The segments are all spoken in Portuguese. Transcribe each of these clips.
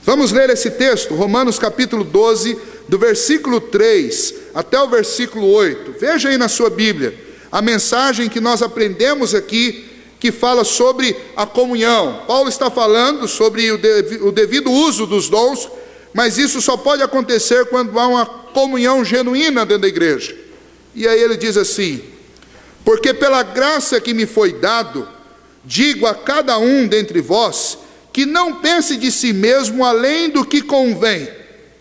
Vamos ler esse texto, Romanos capítulo 12, do versículo 3 até o versículo 8. Veja aí na sua Bíblia a mensagem que nós aprendemos aqui, que fala sobre a comunhão. Paulo está falando sobre o devido uso dos dons, mas isso só pode acontecer quando há uma comunhão genuína dentro da igreja. E aí ele diz assim: porque pela graça que me foi dado, digo a cada um dentre vós, que não pense de si mesmo além do que convém,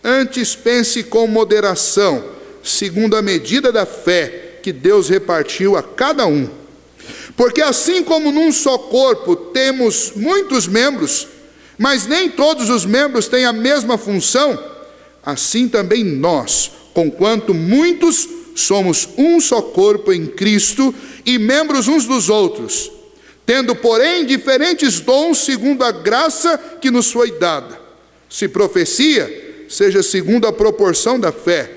antes pense com moderação, segundo a medida da fé que Deus repartiu a cada um. Porque assim como num só corpo temos muitos membros, mas nem todos os membros têm a mesma função, assim também nós, conquanto muitos, somos um só corpo em Cristo e membros uns dos outros, tendo, porém, diferentes dons segundo a graça que nos foi dada. Se profecia, seja segundo a proporção da fé.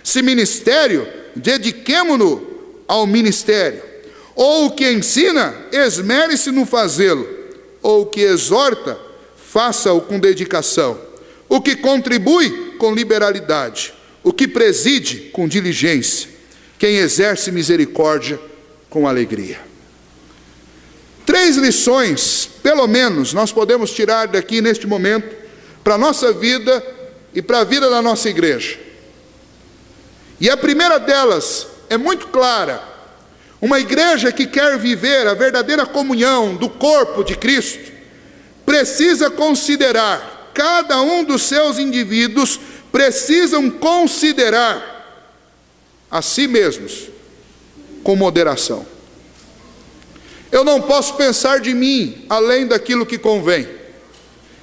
Se ministério, dediquemo-no ao ministério. Ou o que ensina, esmere-se no fazê-lo. Ou o que exorta, faça-o com dedicação. O que contribui, com liberalidade. O que preside, com diligência. Quem exerce misericórdia, com alegria. 3 lições, pelo menos, nós podemos tirar daqui neste momento, para a nossa vida e para a vida da nossa igreja. E a primeira delas é muito clara. Uma igreja que quer viver a verdadeira comunhão do corpo de Cristo, precisa considerar, cada um dos seus indivíduos precisam considerar a si mesmos com moderação. Eu não posso pensar de mim além daquilo que convém.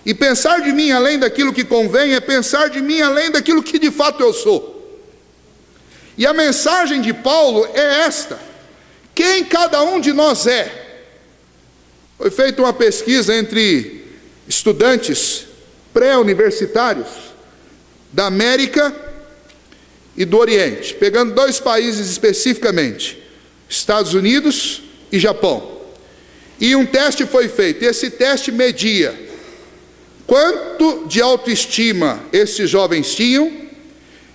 E pensar de mim além daquilo que convém é pensar de mim além daquilo que de fato eu sou. E a mensagem de Paulo é esta: quem cada um de nós é. Foi feita uma pesquisa entre estudantes pré-universitários da América e do Oriente, pegando 2 países especificamente, Estados Unidos e Japão. E um teste foi feito. Esse teste media quanto de autoestima esses jovens tinham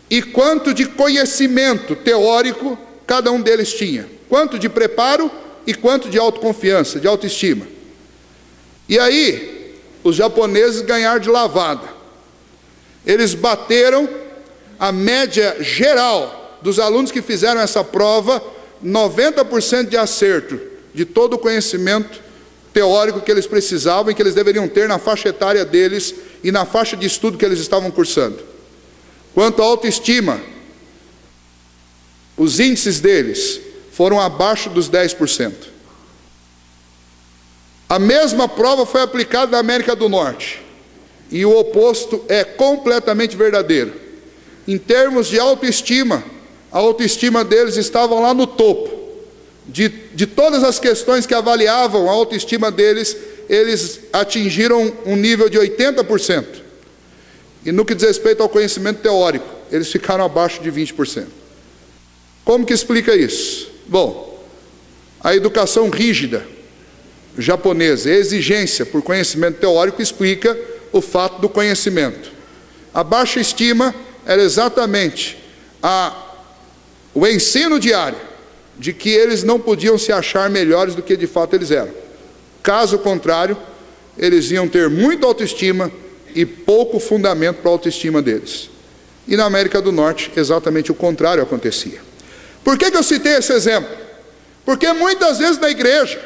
e quanto de conhecimento teórico cada um deles tinha. Quanto de preparo e quanto de autoconfiança, de autoestima. E aí, os japoneses ganharam de lavada. Eles bateram a média geral dos alunos que fizeram essa prova, 90% de acerto de todo o conhecimento teórico que eles precisavam e que eles deveriam ter na faixa etária deles e na faixa de estudo que eles estavam cursando. Quanto à autoestima, os índices deles foram abaixo dos 10%. A mesma prova foi aplicada na América do Norte, e o oposto é completamente verdadeiro. Em termos de autoestima, a autoestima deles estava lá no topo. De todas as questões que avaliavam a autoestima deles, eles atingiram um nível de 80%. E no que diz respeito ao conhecimento teórico, eles ficaram abaixo de 20%. Como que explica isso? Bom, a educação rígida japonesa, a exigência por conhecimento teórico explica o fato do conhecimento. A baixa estima era exatamente o ensino diário de que eles não podiam se achar melhores do que de fato eles eram. Caso contrário, eles iam ter muita autoestima e pouco fundamento para a autoestima deles. E na América do Norte, exatamente o contrário acontecia. Por que eu citei esse exemplo? Porque muitas vezes na igreja,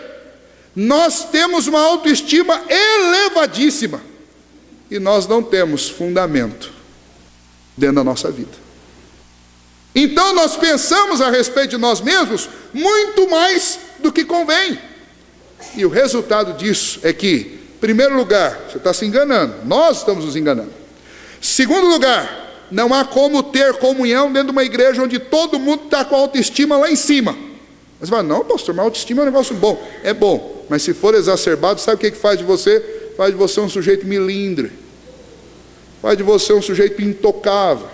nós temos uma autoestima elevadíssima, e nós não temos fundamento dentro da nossa vida. Então nós pensamos a respeito de nós mesmos muito mais do que convém. E o resultado disso é que, em primeiro lugar, você está se enganando, nós estamos nos enganando. Segundo lugar, não há como ter comunhão dentro de uma igreja onde todo mundo está com a autoestima lá em cima. Mas você fala, não, pastor, mas a autoestima é um negócio bom. É bom, mas se for exacerbado, sabe o que faz de você? Faz de você um sujeito milindre. Faz de você um sujeito intocável.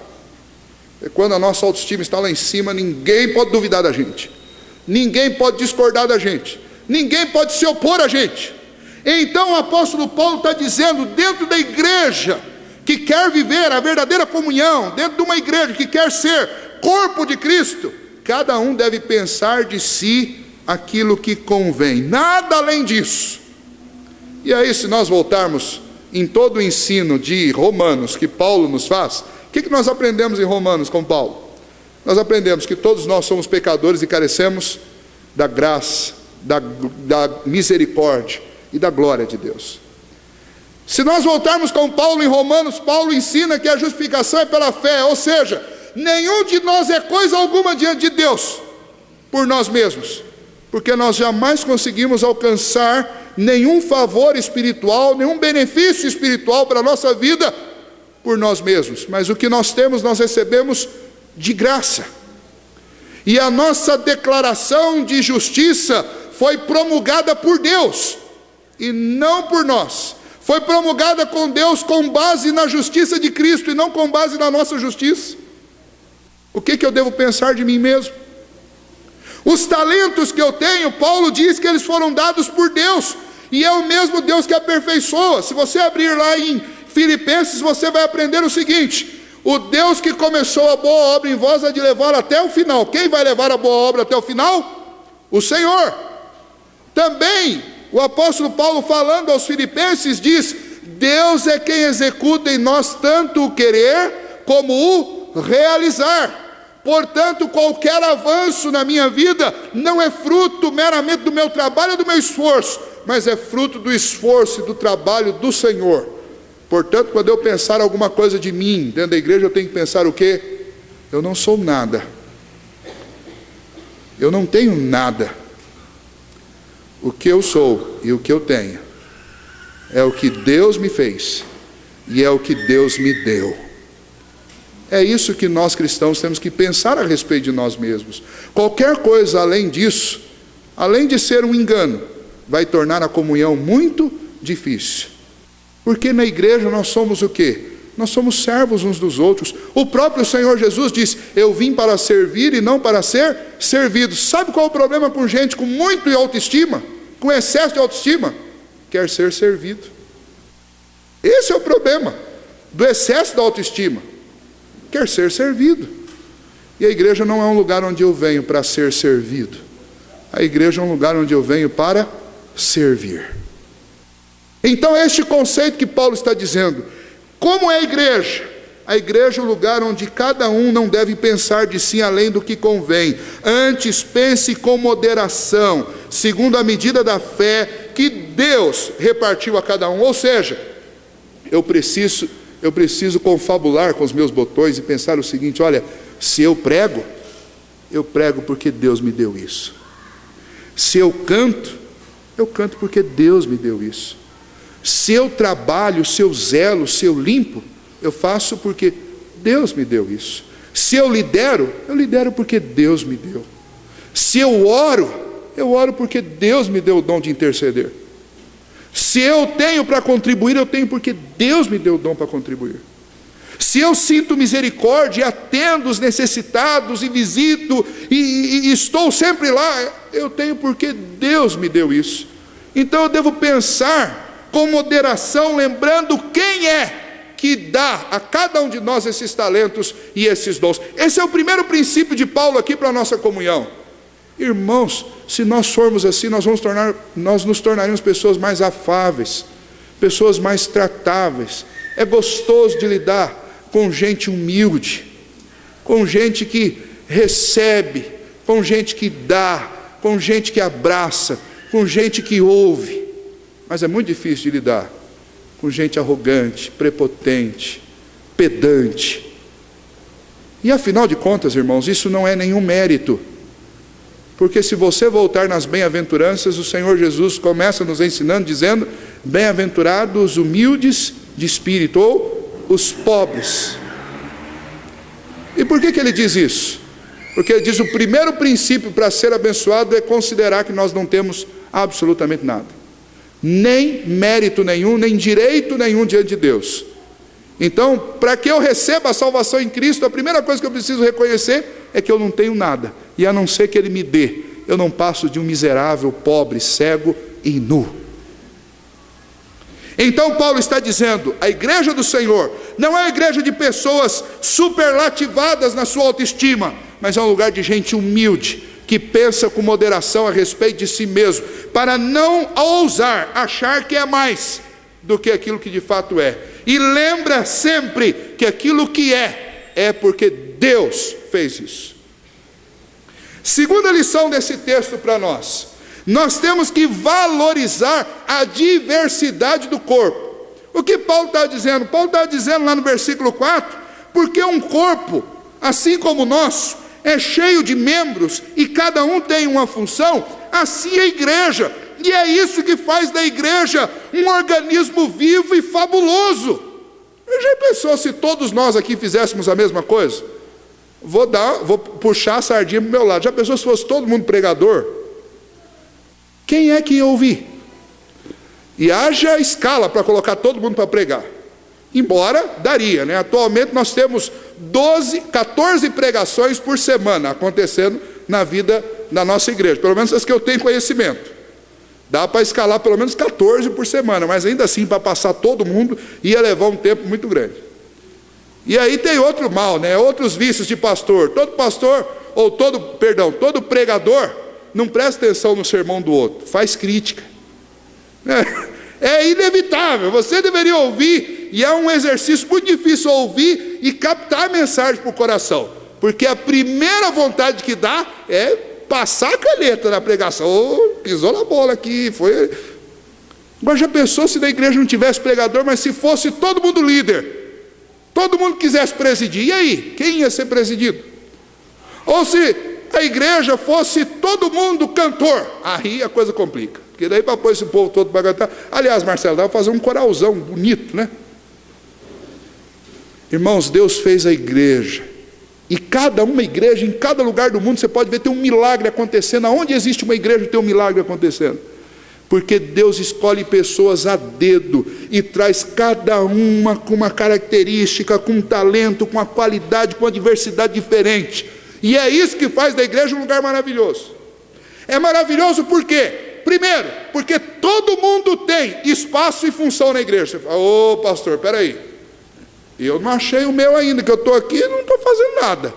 E quando a nossa autoestima está lá em cima, ninguém pode duvidar da gente. Ninguém pode discordar da gente. Ninguém pode se opor a gente. Então o apóstolo Paulo está dizendo, dentro da igreja, que quer viver a verdadeira comunhão dentro de uma igreja, que quer ser corpo de Cristo, cada um deve pensar de si aquilo que convém, nada além disso. E aí, se nós voltarmos em todo o ensino de Romanos que Paulo nos faz, o que nós aprendemos em Romanos com Paulo? Nós aprendemos que todos nós somos pecadores e carecemos da graça, da misericórdia e da glória de Deus. Se nós voltarmos com Paulo em Romanos, Paulo ensina que a justificação é pela fé, ou seja, nenhum de nós é coisa alguma diante de Deus por nós mesmos, porque nós jamais conseguimos alcançar nenhum favor espiritual, nenhum benefício espiritual para a nossa vida por nós mesmos, mas o que nós temos, nós recebemos de graça. E a nossa declaração de justiça foi promulgada por Deus e não por nós. Foi promulgada com Deus com base na justiça de Cristo e não com base na nossa justiça. O que eu devo pensar de mim mesmo? Os talentos que eu tenho, Paulo diz que eles foram dados por Deus, e é o mesmo Deus que aperfeiçoa. Se você abrir lá em Filipenses, você vai aprender o seguinte: o Deus que começou a boa obra em vós há de levar até o final. Quem vai levar a boa obra até o final? O Senhor. Também o apóstolo Paulo, falando aos Filipenses, diz: Deus é quem executa em nós tanto o querer como o realizar. Portanto, qualquer avanço na minha vida não é fruto meramente do meu trabalho, do meu esforço, mas é fruto do esforço e do trabalho do Senhor. Portanto, quando eu pensar alguma coisa de mim dentro da igreja, eu tenho que pensar o quê? Eu não sou nada. Eu não tenho nada. O que eu sou e o que eu tenho é o que Deus me fez e é o que Deus me deu. É isso que nós cristãos temos que pensar a respeito de nós mesmos. Qualquer coisa além disso, além de ser um engano, vai tornar a comunhão muito difícil. Porque na igreja nós somos o quê? Nós somos servos uns dos outros. O próprio Senhor Jesus diz: eu vim para servir e não para ser servido. Sabe qual é o problema com gente com muito autoestima? Com excesso de autoestima? Quer ser servido. Esse é o problema do excesso da autoestima. Quer ser servido. E a igreja não é um lugar onde eu venho para ser servido. A igreja é um lugar onde eu venho para servir. Então este conceito que Paulo está dizendo, como é a igreja? A igreja é um lugar onde cada um não deve pensar de si além do que convém. Antes pense com moderação, segundo a medida da fé que Deus repartiu a cada um. Ou seja, eu preciso confabular com os meus botões e pensar o seguinte: olha, se eu prego porque Deus me deu isso. Se eu canto porque Deus me deu isso. Se eu trabalho, se eu zelo, se eu limpo, eu faço porque Deus me deu isso. Se eu lidero porque Deus me deu. Se eu oro porque Deus me deu o dom de interceder. Se eu tenho para contribuir, eu tenho porque Deus me deu o dom para contribuir. Se eu sinto misericórdia e atendo os necessitados e visito e estou sempre lá, eu tenho porque Deus me deu isso. Então eu devo pensar com moderação, lembrando quem é que dá a cada um de nós esses talentos e esses dons. Esse é o primeiro princípio de Paulo aqui para a nossa comunhão. Irmãos, se nós formos assim, nós nos tornaremos pessoas mais afáveis, pessoas mais tratáveis. É gostoso de lidar com gente humilde, com gente que recebe, com gente que dá, com gente que abraça, com gente que ouve. Mas é muito difícil de lidar com gente arrogante, prepotente, pedante. E afinal de contas, irmãos, isso não é nenhum mérito. Porque se você voltar nas bem-aventuranças, o Senhor Jesus começa nos ensinando, dizendo: bem-aventurados os humildes de espírito, ou os pobres. E por que ele diz isso? Porque ele diz: o primeiro princípio para ser abençoado é considerar que nós não temos absolutamente nada. Nem mérito nenhum, nem direito nenhum diante de Deus. Então, para que eu receba a salvação em Cristo, a primeira coisa que eu preciso reconhecer é que eu não tenho nada. E a não ser que Ele me dê, eu não passo de um miserável, pobre, cego e nu. Então Paulo está dizendo, a igreja do Senhor não é a igreja de pessoas superlativadas na sua autoestima, mas é um lugar de gente humilde, que pensa com moderação a respeito de si mesmo, para não ousar achar que é mais do que aquilo que de fato é. E lembra sempre que aquilo que é porque Deus fez isso. Segunda lição desse texto para nós: nós temos que valorizar a diversidade do corpo. O que Paulo está dizendo? Paulo está dizendo lá no versículo 4, porque um corpo, assim como o nosso, é cheio de membros e cada um tem uma função, assim é a igreja. E é isso que faz da igreja um organismo vivo e fabuloso. Já pensou se todos nós aqui fizéssemos a mesma coisa? Vou puxar a sardinha para o meu lado. Já pensou se fosse todo mundo pregador? Quem é que ia ouvir? E haja escala para colocar todo mundo para pregar. Embora daria, né? Atualmente nós temos 14 pregações por semana acontecendo na vida da nossa igreja, pelo menos as que eu tenho conhecimento. Dá para escalar pelo menos 14 por semana, mas ainda assim, para passar todo mundo, ia levar um tempo muito grande. E aí tem outro mal, né? Outros vícios de pastor. Todo pregador não presta atenção no sermão do outro, faz crítica. É inevitável, você deveria ouvir, e é um exercício muito difícil ouvir e captar a mensagem para o coração, porque a primeira vontade que dá é passar a caneta na pregação. Pisou na bola aqui, foi. Mas já pensou se na igreja não tivesse pregador, mas se fosse todo mundo líder, todo mundo quisesse presidir, e aí? Quem ia ser presidido? Ou se a igreja fosse todo mundo cantor, aí a coisa complica. Porque daí para pôr esse povo todo para cantar. Aliás, Marcelo, dá para fazer um coralzão bonito, né? Irmãos, Deus fez a igreja. E cada uma igreja, em cada lugar do mundo, você pode ver, tem um milagre acontecendo. Aonde existe uma igreja, tem um milagre acontecendo. Porque Deus escolhe pessoas a dedo e traz cada uma com uma característica, com um talento, com uma qualidade, com uma diversidade diferente. E é isso que faz da igreja um lugar maravilhoso. É maravilhoso por quê? Primeiro, porque todo mundo tem espaço e função na igreja. Você fala, ô pastor, peraí, eu não achei o meu ainda, que eu estou aqui e não estou fazendo nada.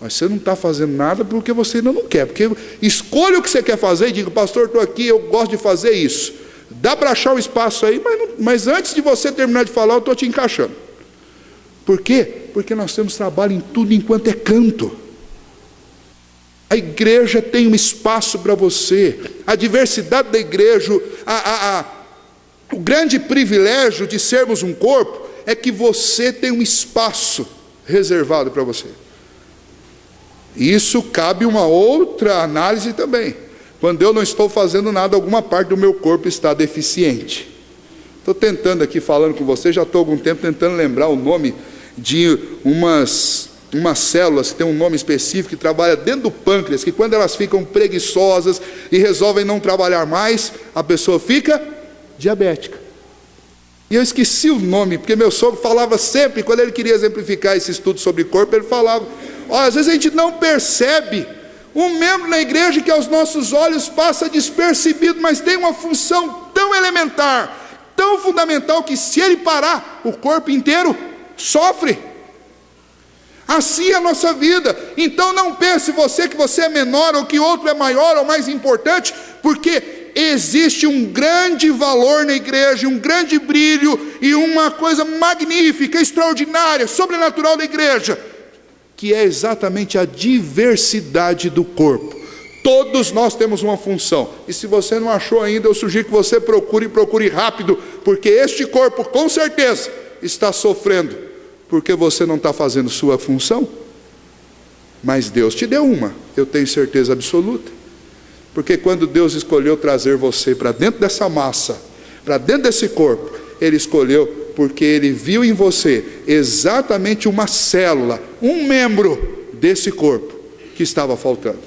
Mas você não está fazendo nada porque você ainda não quer. Porque escolha o que você quer fazer e diga, pastor, estou aqui, eu gosto de fazer isso. Dá para achar um espaço aí, mas antes de você terminar de falar, eu estou te encaixando. Por quê? Porque nós temos trabalho em tudo enquanto é canto. A igreja tem um espaço para você. A diversidade da igreja, o grande privilégio de sermos um corpo é que você tem um espaço reservado para você. Isso cabe uma outra análise também. Quando eu não estou fazendo nada, alguma parte do meu corpo está deficiente. Estou tentando aqui, falando com você, já estou há algum tempo tentando lembrar o nome de umas células que tem um nome específico, que trabalha dentro do pâncreas, que quando elas ficam preguiçosas e resolvem não trabalhar mais, a pessoa fica diabética. E eu esqueci o nome, porque meu sogro falava sempre, quando ele queria exemplificar esse estudo sobre corpo, ele falava, às vezes a gente não percebe um membro na igreja que aos nossos olhos passa despercebido, mas tem uma função tão elementar, tão fundamental, que se ele parar, o corpo inteiro sofre. Assim é a nossa vida. Então não pense você que você é menor, ou que outro é maior ou mais importante, porque existe um grande valor na igreja, um grande brilho e uma coisa magnífica, extraordinária, sobrenatural da igreja, que é exatamente a diversidade do corpo. Todos nós temos uma função, e se você não achou ainda, eu sugiro que você procure rápido, porque este corpo com certeza está sofrendo, porque você não está fazendo sua função. Mas Deus te deu uma, eu tenho certeza absoluta. Porque quando Deus escolheu trazer você para dentro dessa massa, para dentro desse corpo, Ele escolheu porque Ele viu em você exatamente uma célula, um membro desse corpo que estava faltando.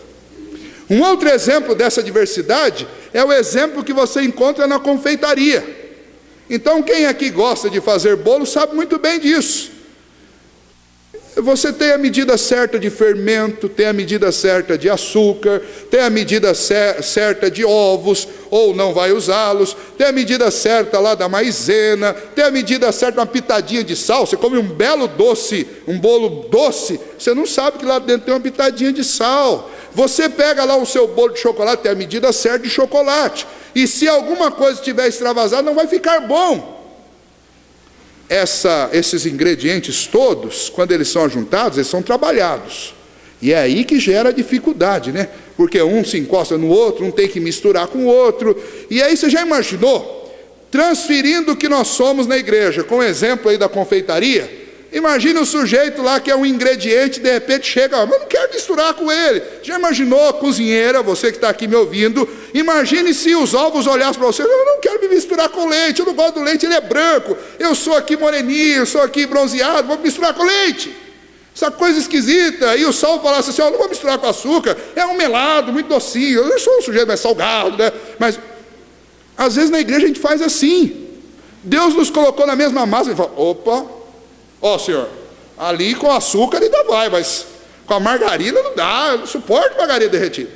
Um outro exemplo dessa diversidade é o exemplo que você encontra na confeitaria. Então quem aqui gosta de fazer bolo sabe muito bem disso. Você tem a medida certa de fermento, tem a medida certa de açúcar, tem a medida certa de ovos, ou não vai usá-los, tem a medida certa lá da maisena, tem a medida certa de uma pitadinha de sal. Você come um belo doce, um bolo doce, você não sabe que lá dentro tem uma pitadinha de sal. Você pega lá o seu bolo de chocolate, tem a medida certa de chocolate, e se alguma coisa estiver extravasada, não vai ficar bom. Esses ingredientes todos, quando eles são ajuntados, eles são trabalhados, e é aí que gera a dificuldade, né? Porque um se encosta no outro, um tem que misturar com o outro. E aí você já imaginou, transferindo o que nós somos na igreja, com o exemplo aí da confeitaria? Imagina o sujeito lá que é um ingrediente, de repente chega, mas não quero misturar com ele. Já imaginou, cozinheira, você que está aqui me ouvindo, imagine se os ovos olhassem para você: eu não quero me misturar com leite, eu não gosto do leite, ele é branco, eu sou aqui moreninho, eu sou aqui bronzeado, vou misturar com leite. Essa coisa esquisita. E o sal falasse assim: eu não vou misturar com açúcar, é um melado, muito docinho, eu sou um sujeito mais salgado, né? Mas, às vezes na igreja a gente faz assim. Deus nos colocou na mesma massa e fala: opa, ó senhor, ali com açúcar ainda vai, mas com a margarina não dá, eu não suporto margarina derretida.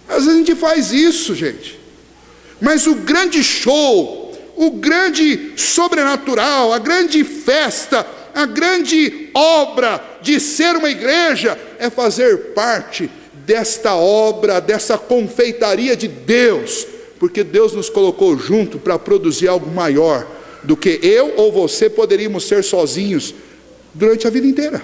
Às vezes a gente faz isso, gente. Mas o grande show, o grande sobrenatural, a grande festa, a grande obra de ser uma igreja é fazer parte desta obra, dessa confeitaria de Deus, porque Deus nos colocou junto para produzir algo maior do que eu ou você poderíamos ser sozinhos durante a vida inteira.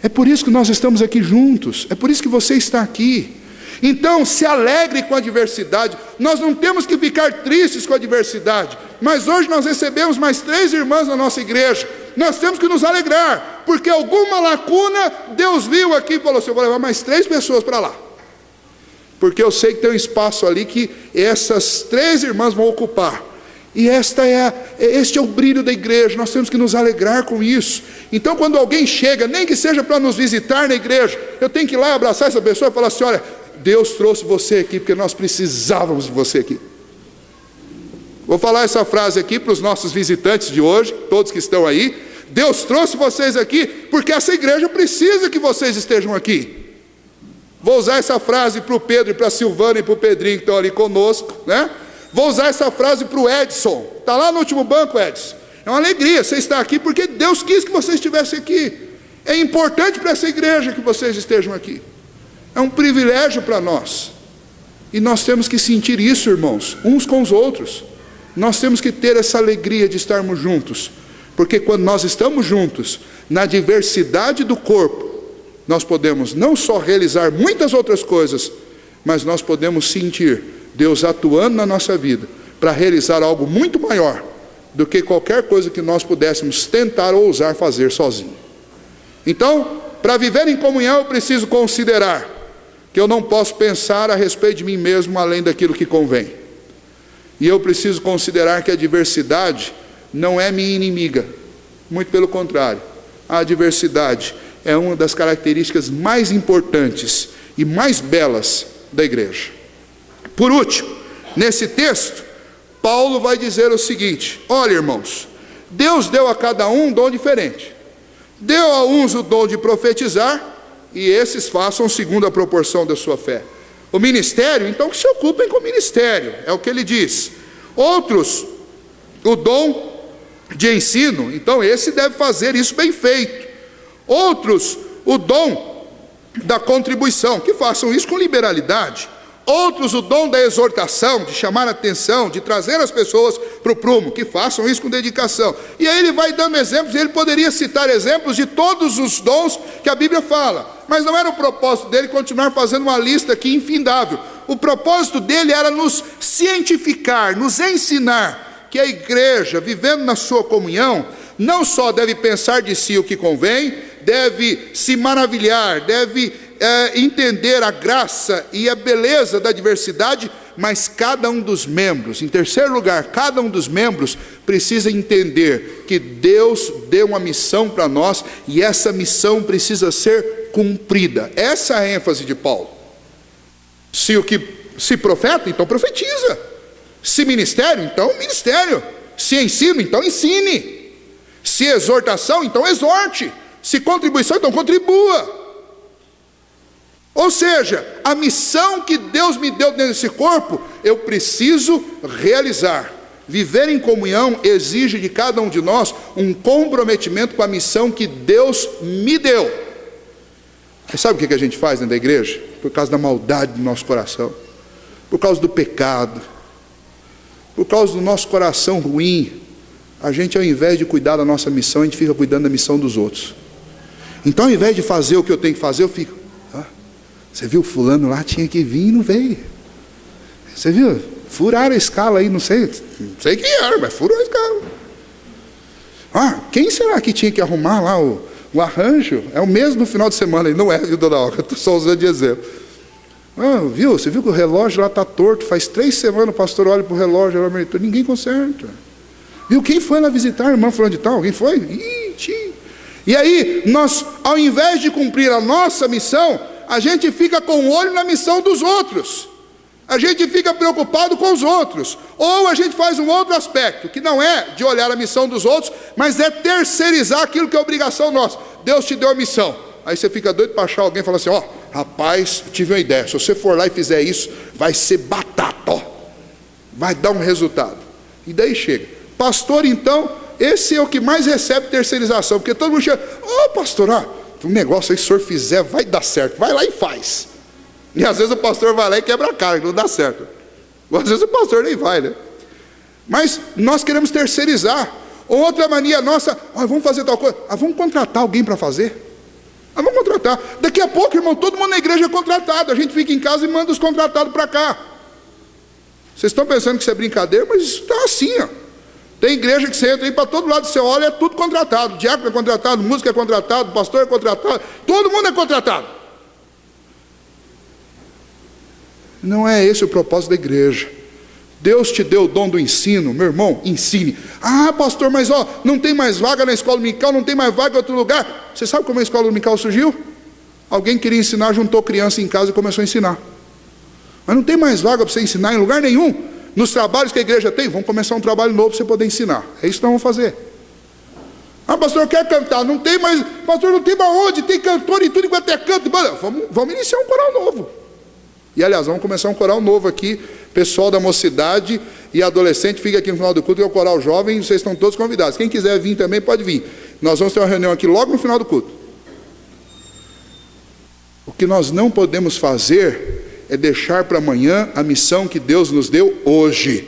É por isso que nós estamos aqui juntos, é por isso que você está aqui. Então se alegre com a adversidade. Nós não temos que ficar tristes com a adversidade, mas hoje nós recebemos mais 3 irmãs na nossa igreja. Nós temos que nos alegrar, porque alguma lacuna Deus viu aqui e falou assim: eu vou levar mais 3 pessoas para lá, porque eu sei que tem um espaço ali que essas 3 irmãs vão ocupar. E este é o brilho da igreja. Nós temos que nos alegrar com isso. Então quando alguém chega, nem que seja para nos visitar na igreja, eu tenho que ir lá abraçar essa pessoa e falar assim: olha, Deus trouxe você aqui porque nós precisávamos de você aqui. Vou falar essa frase aqui para os nossos visitantes de hoje, todos que estão aí: Deus trouxe vocês aqui porque essa igreja precisa que vocês estejam aqui. Vou usar essa frase para o Pedro e para a Silvana e para o Pedrinho que estão ali conosco, né? Vou usar essa frase para o Edson, está lá no último banco, Edson. É uma alegria você estar aqui, porque Deus quis que você estivesse aqui. É importante para essa igreja que vocês estejam aqui. É um privilégio para nós. E nós temos que sentir isso, irmãos, uns com os outros. Nós temos que ter essa alegria de estarmos juntos, porque quando nós estamos juntos, na diversidade do corpo, nós podemos não só realizar muitas outras coisas, mas nós podemos sentir Deus atuando na nossa vida para realizar algo muito maior do que qualquer coisa que nós pudéssemos tentar ou ousar fazer sozinho. Então, para viver em comunhão, eu preciso considerar que eu não posso pensar a respeito de mim mesmo além daquilo que convém. E eu preciso considerar que a diversidade não é minha inimiga, muito pelo contrário. A diversidade é uma das características mais importantes e mais belas da igreja. Por último, nesse texto, Paulo vai dizer o seguinte: olha, irmãos, Deus deu a cada um dom diferente. Deu a uns o dom de profetizar, e esses façam segundo a proporção da sua fé. O ministério, então, que se ocupem com o ministério, é o que ele diz. Outros, o dom de ensino, então esse deve fazer isso bem feito. Outros, o dom da contribuição, que façam isso com liberalidade. Outros, o dom da exortação, de chamar a atenção, de trazer as pessoas para o prumo, que façam isso com dedicação. E aí ele vai dando exemplos, e ele poderia citar exemplos de todos os dons que a Bíblia fala, mas não era o propósito dele continuar fazendo uma lista aqui infindável. O propósito dele era nos cientificar, nos ensinar que a igreja, vivendo na sua comunhão, não só deve pensar de si o que convém, deve se maravilhar, deve entender a graça e a beleza da diversidade, mas cada um dos membros, em terceiro lugar, cada um dos membros precisa entender que Deus deu uma missão para nós, e essa missão precisa ser cumprida. Essa é a ênfase de Paulo. Se profeta, então profetiza. Se ministério, então ministério. Se ensino, então ensine. Se exortação, então exorte. Se contribuição, então contribua. Ou seja, a missão que Deus me deu dentro desse corpo, eu preciso realizar. Viver em comunhão exige de cada um de nós um comprometimento com a missão que Deus me deu. Mas sabe o que a gente faz dentro da igreja? Por causa da maldade do nosso coração, por causa do pecado, por causa do nosso coração ruim, a gente, ao invés de cuidar da nossa missão, a gente fica cuidando da missão dos outros. Então, ao invés de fazer o que eu tenho que fazer, eu fico: você viu, fulano lá tinha que vir e não veio. Você viu? Furaram a escala aí, não sei quem era, mas furou a escala. Quem será que tinha que arrumar lá o arranjo? É o mesmo no final de semana, e não é, viu, dona Olga? Estou só usando de exemplo. Viu? Você viu que o relógio lá está torto? Faz 3 semanas o pastor olha para o relógio, ninguém conserta. Viu? Quem foi lá visitar a irmã fulano de tal? Alguém foi? E aí, nós, ao invés de cumprir a nossa missão, a gente fica com o olho na missão dos outros. A gente fica preocupado com os outros. Ou a gente faz um outro aspecto, que não é de olhar a missão dos outros, mas é terceirizar aquilo que é obrigação nossa. Deus te deu a missão. Aí você fica doido para achar alguém e falar assim: rapaz, tive uma ideia. Se você for lá e fizer isso, vai ser batata, vai dar um resultado. E daí chega. Pastor, então, esse é o que mais recebe terceirização, porque todo mundo chega: pastor, um negócio aí, se o senhor fizer, vai dar certo, vai lá e faz. E às vezes o pastor vai lá e quebra a cara, não dá certo. Ou às vezes o pastor nem vai, né? Mas nós queremos terceirizar. Ou outra mania nossa: vamos fazer tal coisa, vamos contratar alguém para fazer. Vamos contratar. Daqui a pouco, irmão, todo mundo na igreja é contratado. A gente fica em casa e manda os contratados para cá. Vocês estão pensando que isso é brincadeira, mas isso está assim, Tem igreja que você entra aí para todo lado, você olha, é tudo contratado. O diácono é contratado, músico é contratado, pastor é contratado, todo mundo é contratado. Não é esse o propósito da igreja. Deus te deu o dom do ensino, meu irmão, ensine. Pastor, mas não tem mais vaga na escola dominical, não tem mais vaga em outro lugar. Você sabe como a escola dominical surgiu? Alguém queria ensinar, juntou criança em casa e começou a ensinar. Mas não tem mais vaga para você ensinar em lugar nenhum. Nos trabalhos que a igreja tem, vamos começar um trabalho novo para você poder ensinar. É isso que nós vamos fazer. Pastor, eu quero cantar. Não tem mais, pastor, não tem mais onde, tem cantor e tudo enquanto é canto. Vamos iniciar um coral novo. E aliás, vamos começar um coral novo aqui. Pessoal da mocidade e adolescente, fica aqui no final do culto, que é o coral jovem, vocês estão todos convidados. Quem quiser vir também pode vir. Nós vamos ter uma reunião aqui logo no final do culto. O que nós não podemos fazer é deixar para amanhã a missão que Deus nos deu hoje.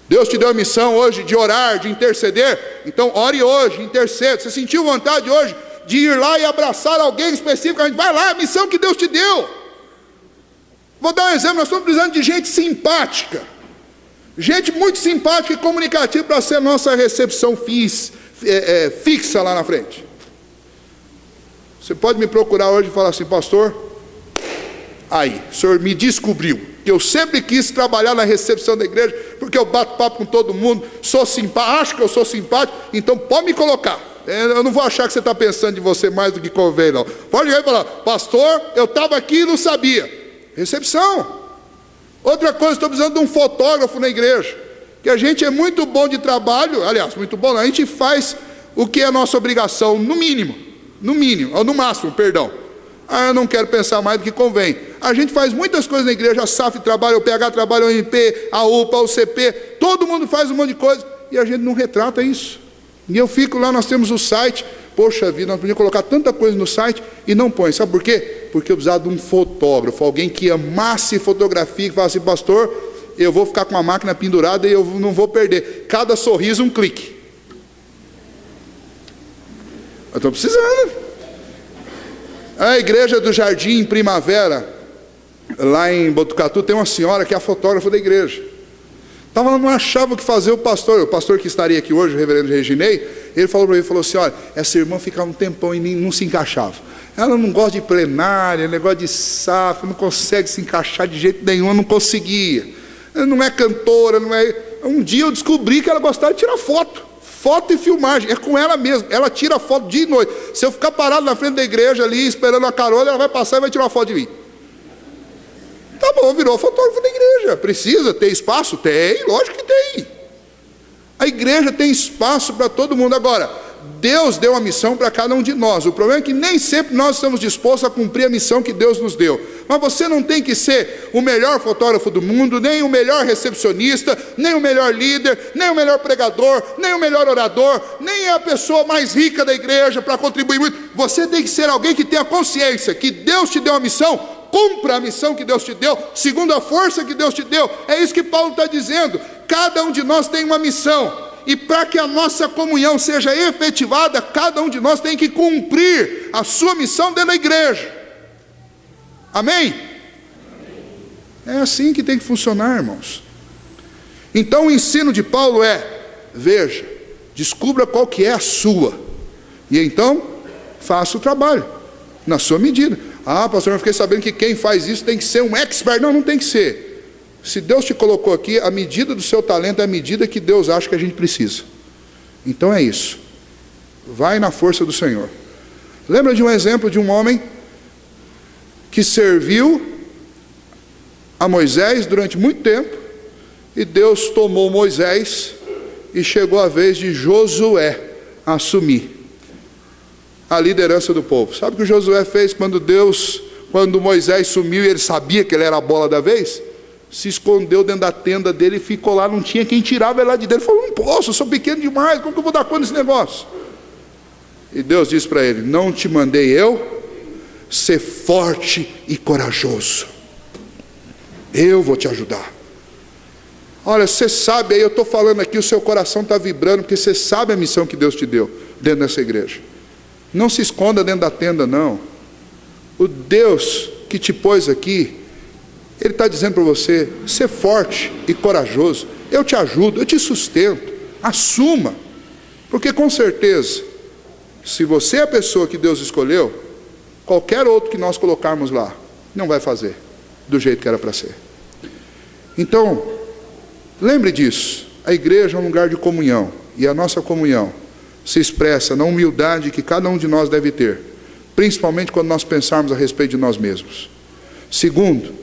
Deus te deu a missão hoje de orar, de interceder. Então ore hoje, interceda. Você sentiu vontade hoje de ir lá e abraçar alguém específico? A gente vai lá, a missão que Deus te deu. Vou dar um exemplo: nós estamos precisando de gente simpática, gente muito simpática e comunicativa para ser a nossa recepção fixa lá na frente. Você pode me procurar hoje e falar assim: pastor, o senhor me descobriu que eu sempre quis trabalhar na recepção da igreja, porque eu bato papo com todo mundo, sou simpático, acho que eu sou simpático, então pode me colocar. Eu não vou achar que você está pensando de você mais do que convém, não. Pode ir e falar: pastor, eu estava aqui e não sabia. Recepção. Outra coisa, estou precisando de um fotógrafo na igreja, que a gente é muito bom de trabalho, aliás, muito bom, a gente faz o que é a nossa obrigação, no mínimo, ou no máximo, perdão. Eu não quero pensar mais do que convém. A gente faz muitas coisas na igreja, a SAF trabalha, o PH trabalha, o MP, a UPA, o CP, todo mundo faz um monte de coisa, e a gente não retrata isso. E eu fico lá, nós temos o site, poxa vida, nós podíamos colocar tanta coisa no site e não põe. Sabe por quê? Porque eu precisava de um fotógrafo, alguém que amasse fotografia, que falasse assim: pastor, eu vou ficar com a máquina pendurada e eu não vou perder. Cada sorriso um clique. Eu estou precisando. A igreja do Jardim Primavera, lá em Botucatu, tem uma senhora que é a fotógrafa da igreja. Ela não achava o que fazer. O pastor que estaria aqui hoje, o reverendo Reginei, ele falou para mim, falou assim: olha, essa irmã ficava um tempão e não se encaixava. Ela não gosta de plenária, negócio de SAF, não consegue se encaixar de jeito nenhum, não conseguia. Ela não é cantora, não é... Um dia eu descobri que ela gostava de tirar foto e filmagem, é com ela mesmo, ela tira foto dia e noite. Se eu ficar parado na frente da igreja ali, esperando a carona, ela vai passar e vai tirar foto de mim. Tá bom, virou fotógrafo da igreja. Precisa ter espaço? Tem, lógico que tem. A igreja tem espaço para todo mundo. Agora, Deus deu a missão para cada um de nós. O problema é que nem sempre nós estamos dispostos a cumprir a missão que Deus nos deu. Mas você não tem que ser o melhor fotógrafo do mundo, nem o melhor recepcionista, nem o melhor líder, nem o melhor pregador, nem o melhor orador, nem a pessoa mais rica da igreja para contribuir muito. Você tem que ser alguém que tenha consciência que Deus te deu a missão. Cumpra a missão que Deus te deu, segundo a força que Deus te deu. É isso que Paulo está dizendo. Cada um de nós tem uma missão. E para que a nossa comunhão seja efetivada, cada um de nós tem que cumprir a sua missão dentro da igreja. Amém? É assim que tem que funcionar, irmãos. Então o ensino de Paulo é: veja, descubra qual que é a sua, e então faça o trabalho na sua medida. Ah, pastor, eu fiquei sabendo que quem faz isso tem que ser um expert. Não, não tem que ser. Se Deus te colocou aqui, a medida do seu talento é a medida que Deus acha que a gente precisa. Então é isso. Vai na força do Senhor. Lembra de um exemplo de um homem que serviu a Moisés durante muito tempo, e Deus tomou Moisés, e chegou a vez de Josué assumir a liderança do povo. Sabe o que o Josué fez quando Moisés sumiu e ele sabia que ele era a bola da vez? Se escondeu dentro da tenda dele e ficou lá, não tinha quem tirava ele lá de dentro. Ele falou: não posso, eu sou pequeno demais, como que eu vou dar conta desse negócio? E Deus disse para ele: não te mandei eu? Ser forte e corajoso, eu vou te ajudar. Olha, você sabe, aí eu estou falando aqui, o seu coração está vibrando, porque você sabe a missão que Deus te deu dentro dessa igreja. Não se esconda dentro da tenda, não. O Deus que te pôs aqui, Ele está dizendo para você: ser forte e corajoso, eu te ajudo, eu te sustento, assuma. Porque com certeza, se você é a pessoa que Deus escolheu, qualquer outro que nós colocarmos lá, não vai fazer do jeito que era para ser. Então, lembre disso, a igreja é um lugar de comunhão, e a nossa comunhão se expressa na humildade que cada um de nós deve ter, principalmente quando nós pensarmos a respeito de nós mesmos. Segundo,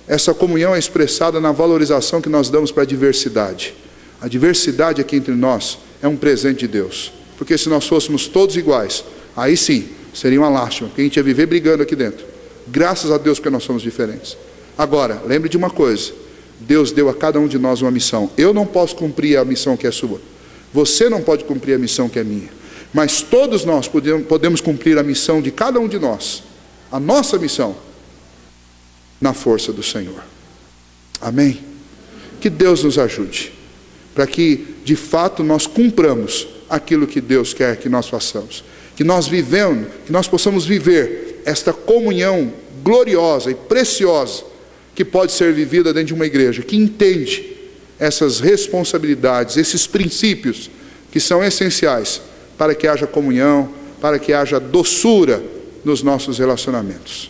essa comunhão é expressada na valorização que nós damos para a diversidade. A diversidade aqui entre nós é um presente de Deus, porque se nós fôssemos todos iguais, aí sim, seria uma lástima, porque a gente ia viver brigando aqui dentro. Graças a Deus porque nós somos diferentes. Agora, lembre de uma coisa: Deus deu a cada um de nós uma missão. Eu não posso cumprir a missão que é sua, você não pode cumprir a missão que é minha, mas todos nós podemos cumprir a missão de cada um de nós, a nossa missão, na força do Senhor. Amém? Que Deus nos ajude, para que de fato nós cumpramos aquilo que Deus quer que nós façamos, que nós possamos viver esta comunhão gloriosa e preciosa, que pode ser vivida dentro de uma igreja que entende essas responsabilidades, esses princípios que são essenciais para que haja comunhão, para que haja doçura nos nossos relacionamentos.